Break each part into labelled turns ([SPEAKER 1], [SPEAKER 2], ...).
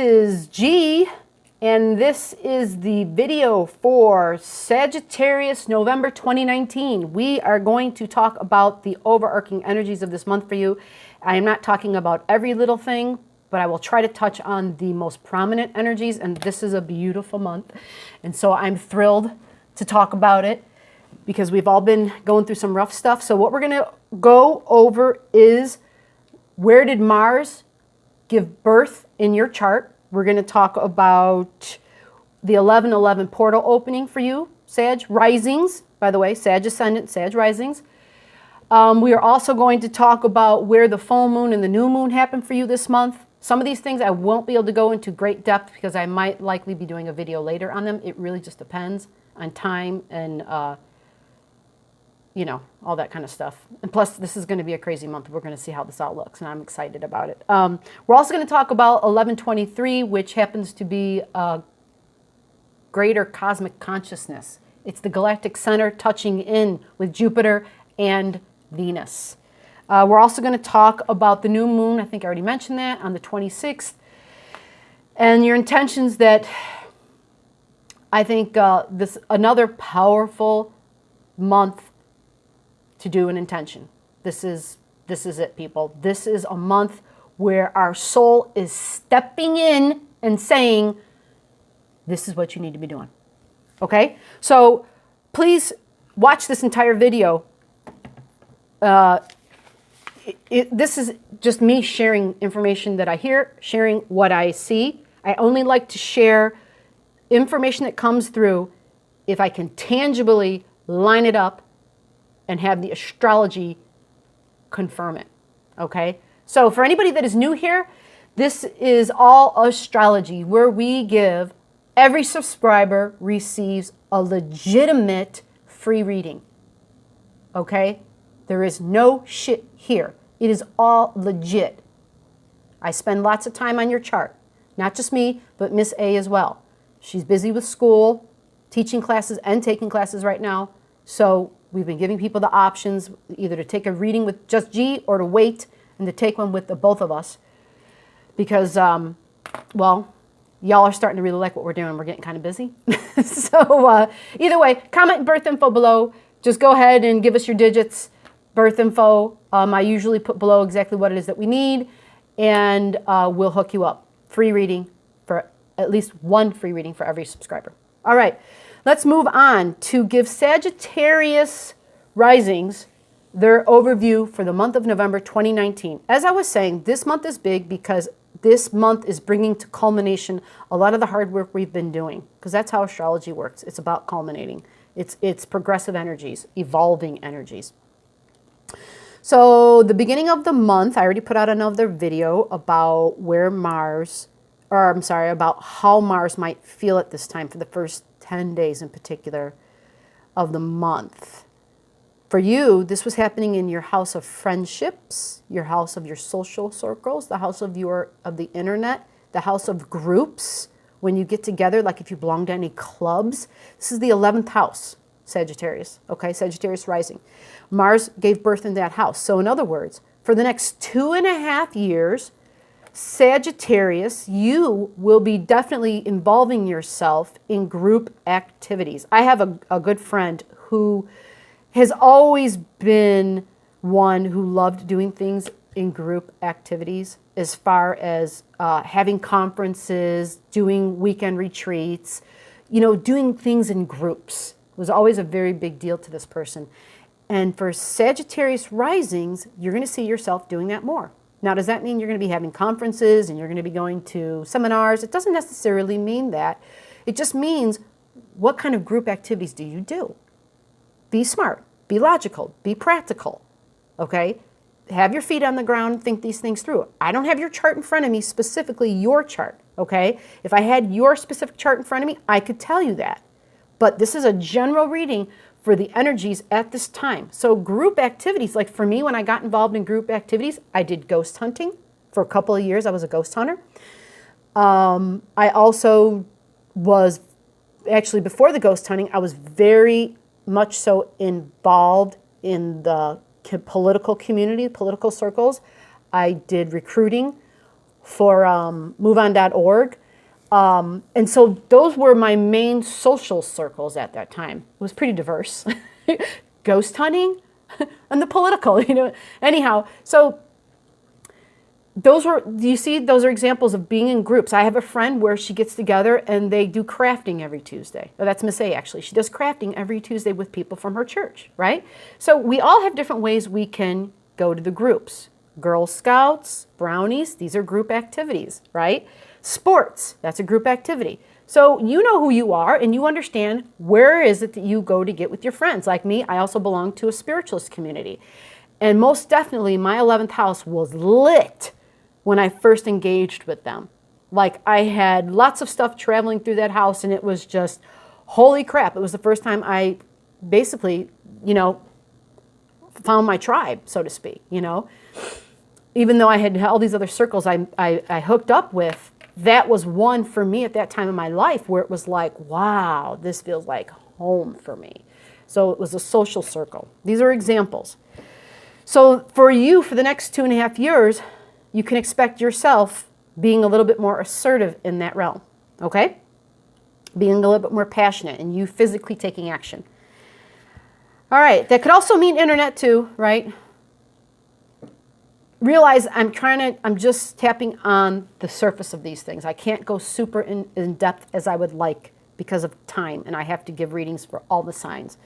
[SPEAKER 1] Is G, and this is the video for Sagittarius November 2019. We are going to talk about the overarching energies of this month for you. I am not talking about every little thing, but I will try to touch on the most prominent energies, and this is a beautiful month. And so I'm thrilled to talk about it because we've all been going through some rough stuff. So what we're going to go over is, where did Mars give birth in your chart? We're going to talk about the 11/11 portal opening for you, Sag risings, by the way, Sag Ascendant, Sag risings. We are also going to talk about where the full moon and the new moon happen for you this month. Some of these things I won't be able to go into great depth because I might likely be doing a video later on them. It really just depends on time and you know, all that kind of stuff. And plus, this is going to be a crazy month. We're going to see how this all looks, and I'm excited about it. We're also going to talk about 11/23, which happens to be greater cosmic consciousness. It's the galactic center touching in with Jupiter and Venus. We're also going to talk about the new moon. I think I already mentioned that, on the 26th. And your intentions that I think this another powerful month to do an intention. This is it, people. This is a month where our soul is stepping in and saying, this is what you need to be doing. Okay? So please watch this entire video. This is just me sharing information that I hear, sharing what I see. I only like to share information that comes through if I can tangibly line it up and have the astrology confirm it, okay? So for anybody that is new here, this is all astrology, where we give, every subscriber receives a legitimate free reading, okay? There is no shit here. It is all legit. I spend lots of time on your chart. Not just me, but Miss A as well. She's busy with school, teaching classes and taking classes right now, so we've been giving people the options either to take a reading with just G or to wait and to take one with the both of us because, well, y'all are starting to really like what we're doing. We're getting kind of busy. So either way, comment birth info below. Just go ahead and give us your digits, birth info. I usually put below exactly what it is that we need, and we'll hook you up. Free reading for at least one free reading for every subscriber. All right. Let's move on to give Sagittarius risings their overview for the month of November 2019. As I was saying, this month is big because this month is bringing to culmination a lot of the hard work we've been doing, because that's how astrology works. It's about culminating. It's progressive energies, evolving energies. So the beginning of the month, I already put out another video about where Mars, or I'm sorry, about how Mars might feel at this time for the first 10 days in particular of the month. For you, this was happening in your house of friendships, your house of your social circles, the house of the internet, the house of groups. When you get together, like if you belong to any clubs, this is the 11th house, Sagittarius, okay, Sagittarius rising. Mars gave birth in that house. So in other words, for the next 2.5 years, Sagittarius, you will be definitely involving yourself in group activities. I have a good friend who has always been one who loved doing things in group activities, as far as having conferences, doing weekend retreats, you know, doing things in groups. It was always a very big deal to this person. And for Sagittarius risings, you're going to see yourself doing that more. Now, does that mean you're going to be having conferences and you're going to be going to seminars? It doesn't necessarily mean that. It just means, what kind of group activities do you do? Be smart, be logical, be practical, okay? Have your feet on the ground, think these things through. I don't have your chart in front of me, specifically your chart, okay? If I had your specific chart in front of me, I could tell you that. But this is a general reading for the energies at this time. So group activities, like for me, when I got involved in group activities, I did ghost hunting. For a couple of years, I was a ghost hunter. I also was, actually before the ghost hunting, I was very much so involved in the political community, political circles. I did recruiting for moveon.org. And so those were my main social circles at that time. It was pretty diverse. Ghost hunting and the political, you know. Anyhow, so those were, do you see, those are examples of being in groups. I have a friend where she gets together and they do crafting every Tuesday. Oh, that's Miss A, actually. She does crafting every Tuesday with people from her church, right? So we all have different ways we can go to the groups. Girl Scouts, brownies, these are group activities, right? Sports, that's a group activity. So you know who you are and you understand where is it that you go to get with your friends. Like me, I also belong to a spiritualist community. And most definitely my 11th house was lit when I first engaged with them. Like I had lots of stuff traveling through that house and it was just, holy crap. It was the first time I basically, you know, found my tribe, so to speak, you know. Even though I had all these other circles I hooked up with, that was one for me at that time in my life where it was like, wow, this feels like home for me. So it was a social circle. These are examples. So for you, for the next 2.5 years, you can expect yourself being a little bit more assertive in that realm, okay? Being a little bit more passionate and you physically taking action. All right, that could also mean internet too, right? Realize I'm just tapping on the surface of these things. I can't go super in depth as I would like because of time, and I have to give readings for all the signs.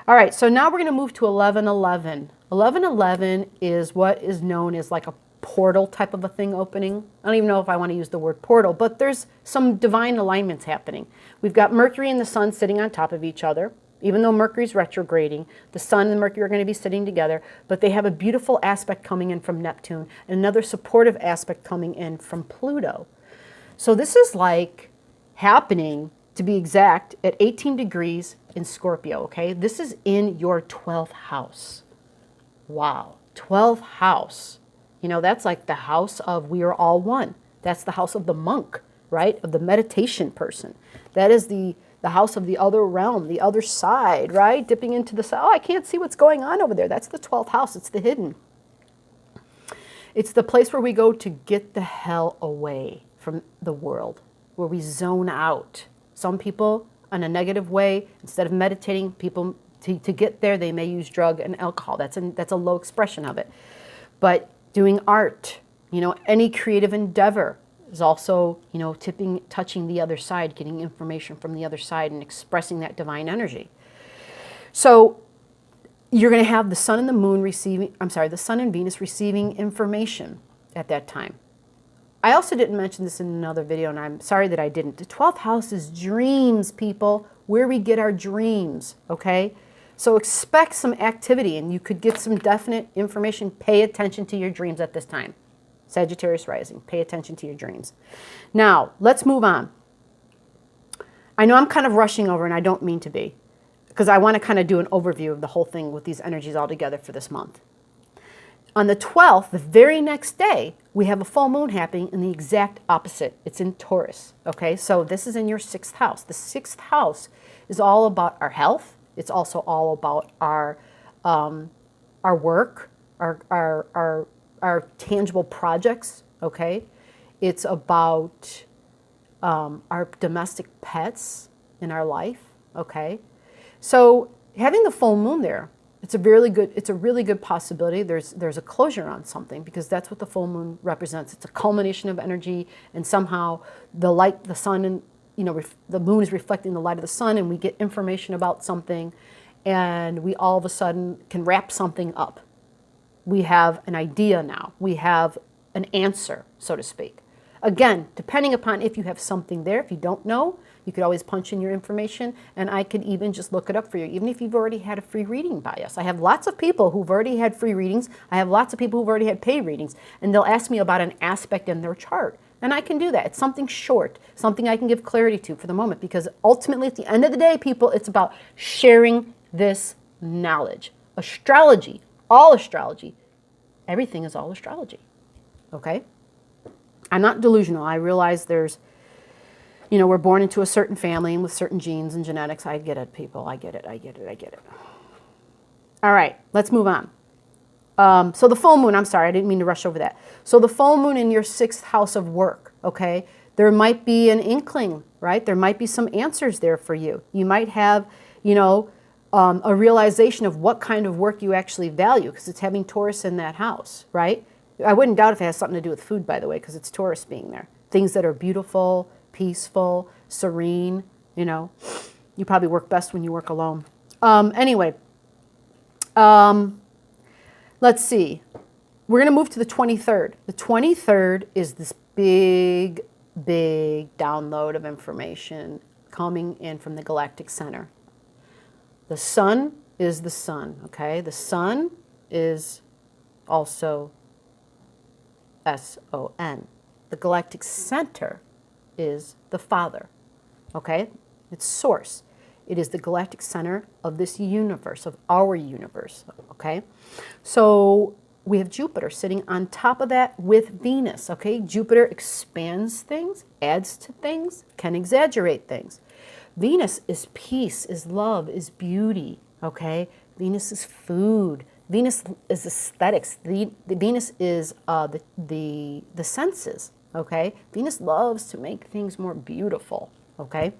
[SPEAKER 1] All right, so now we're going to move to 1111. 1111 is what is known as like a portal type of a thing opening. I don't even know if I want to use the word portal, but there's some divine alignments happening. We've got Mercury and the Sun sitting on top of each other. Even though Mercury's retrograding, the Sun and Mercury are going to be sitting together, but they have a beautiful aspect coming in from Neptune, and another supportive aspect coming in from Pluto. So this is like happening, to be exact, at 18 degrees in Scorpio, okay? This is in your 12th house. Wow, 12th house. You know, that's like the house of we are all one. That's the house of the monk, right? Of the meditation person. That is the house of the other realm, the other side, right? Dipping into the side. Oh, I can't see what's going on over there. That's the 12th house. It's the hidden. It's the place where we go to get the hell away from the world, where we zone out. Some people, in a negative way, instead of meditating, people, to get there, they may use drug and alcohol. That's a low expression of it. But doing art, you know, any creative endeavor, is also, you know, touching the other side, getting information from the other side and expressing that divine energy. So you're going to have the Sun and the Moon receiving, the Sun and Venus receiving information at that time. I also didn't mention this in another video, and I'm sorry that I didn't. The 12th house is dreams, people, where we get our dreams, okay? So expect some activity, and you could get some definite information. Pay attention to your dreams at this time. Sagittarius rising, pay attention to your dreams. Now, let's move on. I know I'm kind of rushing over, and I don't mean to be, because I want to kind of do an overview of the whole thing with these energies all together for this month. On the 12th, the very next day, we have a full moon happening in the exact opposite. It's in Taurus, okay? So this is in your 6th house. The 6th house is all about our health. It's also all about our work, our tangible projects, okay? It's about our domestic pets in our life, okay? So having the full moon there, it's a really good possibility. There's a closure on something, because that's what the full moon represents. It's a culmination of energy, and somehow the light, the sun, and the moon is reflecting the light of the sun, and we get information about something, and we all of a sudden can wrap something up. We have an idea now. We have an answer, so to speak. Again, depending upon if you have something there. If you don't know, you could always punch in your information, and I could even just look it up for you, even if you've already had a free reading by us. I have lots of people who've already had free readings. I have lots of people who've already had paid readings, and they'll ask me about an aspect in their chart, and I can do that. It's something short, something I can give clarity to for the moment, because ultimately, at the end of the day, people, it's about sharing this knowledge. Astrology, all astrology, everything is all astrology, okay? I'm not delusional. I realize there's, we're born into a certain family and with certain genes and genetics. I get it, people. I get it. All right, let's move on. So the full moon, I'm sorry, I didn't mean to rush over that. So the full moon in your 6th house of work, okay? There might be an inkling, right? There might be some answers there for you. You might have, a realization of what kind of work you actually value, because it's having Taurus in that house, right? I wouldn't doubt if it has something to do with food, by the way, because it's Taurus being there. Things that are beautiful, peaceful, serene, You probably work best when you work alone. Anyway, let's see. We're going to move to the 23rd. The 23rd is this big download of information coming in from the galactic center. The sun is the sun, okay? The sun is also S-O-N. The galactic center is the Father, okay? It's source. It is the galactic center of this universe, of our universe, okay? So we have Jupiter sitting on top of that with Venus, okay? Jupiter expands things, adds to things, can exaggerate things. Venus is peace, is love, is beauty, okay? Venus is food. Venus is aesthetics. Venus is the senses, okay? Venus loves to make things more beautiful, okay?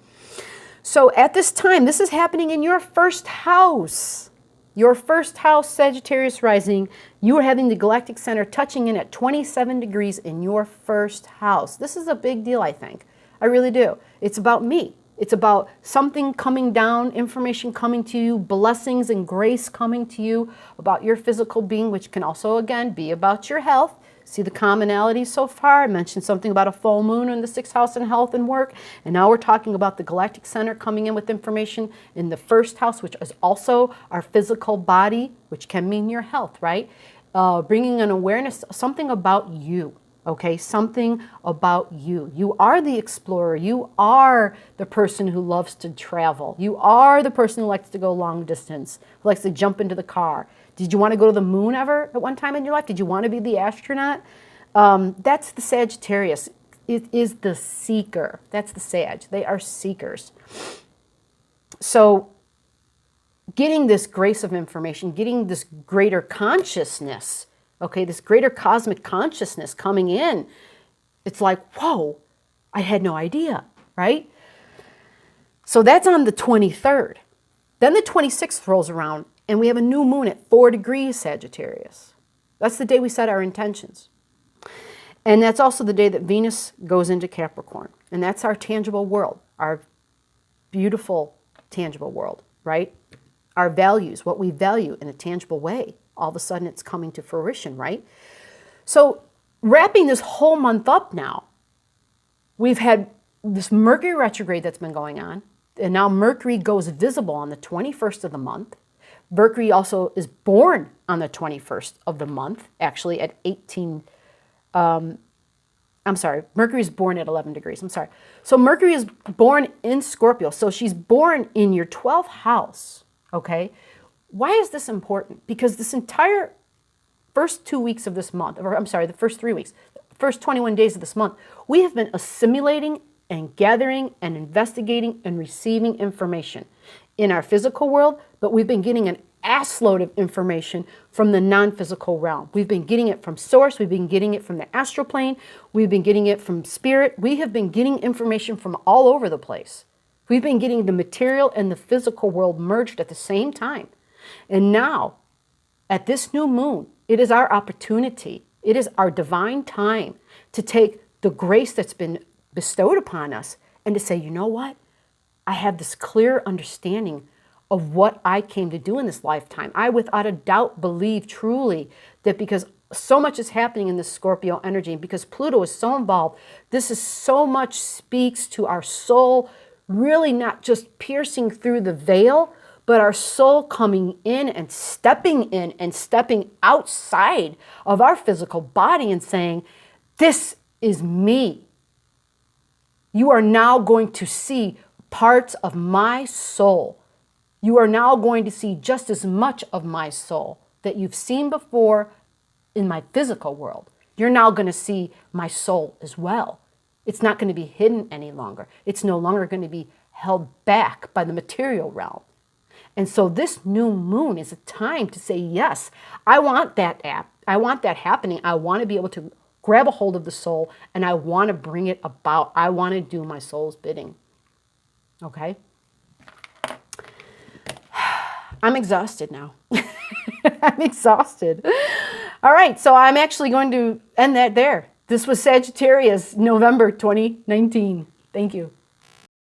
[SPEAKER 1] So at this time, this is happening in your 1st house. Your 1st house, Sagittarius rising, you are having the galactic center touching in at 27 degrees in your 1st house. This is a big deal, I think. I really do. It's about me. It's about something coming down, information coming to you, blessings and grace coming to you about your physical being, which can also, again, be about your health. See the commonalities so far? I mentioned something about a full moon in the 6th house in health and work. And now we're talking about the galactic center coming in with information in the 1st house, which is also our physical body, which can mean your health, right? Bringing an awareness, something about you. Okay, something about you. You are the explorer. You are the person who loves to travel. You are the person who likes to go long distance, who likes to jump into the car. Did you want to go to the moon ever at one time in your life? Did you want to be the astronaut? That's the Sagittarius. It is the seeker. That's the Sag. They are seekers. So getting this grace of information, getting this greater consciousness, okay, this greater cosmic consciousness coming in, it's like, whoa, I had no idea, right? So that's on the 23rd. Then the 26th rolls around, and we have a new moon at 4 degrees Sagittarius. That's the day we set our intentions. And that's also the day that Venus goes into Capricorn. And that's our tangible world, our beautiful tangible world, right? Our values, what we value in a tangible way. All of a sudden it's coming to fruition, right? So wrapping this whole month up now, we've had this Mercury retrograde that's been going on, and now Mercury goes visible on the 21st of the month. Mercury also is born on the 21st of the month, actually at 18, Mercury is born at 11 degrees, So Mercury is born in Scorpio, so she's born in your 12th house, okay? Why is this important? Because this entire first 2 weeks of this month, the first 3 weeks, first 21 days of this month, we have been assimilating and gathering and investigating and receiving information in our physical world, but we've been getting an assload of information from the non-physical realm. We've been getting it from source, we've been getting it from the astral plane, we've been getting it from spirit, we have been getting information from all over the place. We've been getting the material and the physical world merged at the same time. And now, at this new moon, it is our opportunity, it is our divine time to take the grace that's been bestowed upon us and to say, you know what? I have this clear understanding of what I came to do in this lifetime. I, without a doubt, believe truly that because so much is happening in this Scorpio energy, and because Pluto is so involved, this is so much speaks to our soul, really not just piercing through the veil, but our soul coming in and stepping outside of our physical body and saying, this is me. You are now going to see parts of my soul. You are now going to see just as much of my soul that you've seen before in my physical world. You're now going to see my soul as well. It's not going to be hidden any longer. It's no longer going to be held back by the material realm. And so this new moon is a time to say, yes, I want that app. I want that happening. I want to be able to grab a hold of the soul, and I want to bring it about. I want to do my soul's bidding. Okay? I'm exhausted now. I'm exhausted. All right, so I'm actually going to end that there. This was Sagittarius, November 2019. Thank you.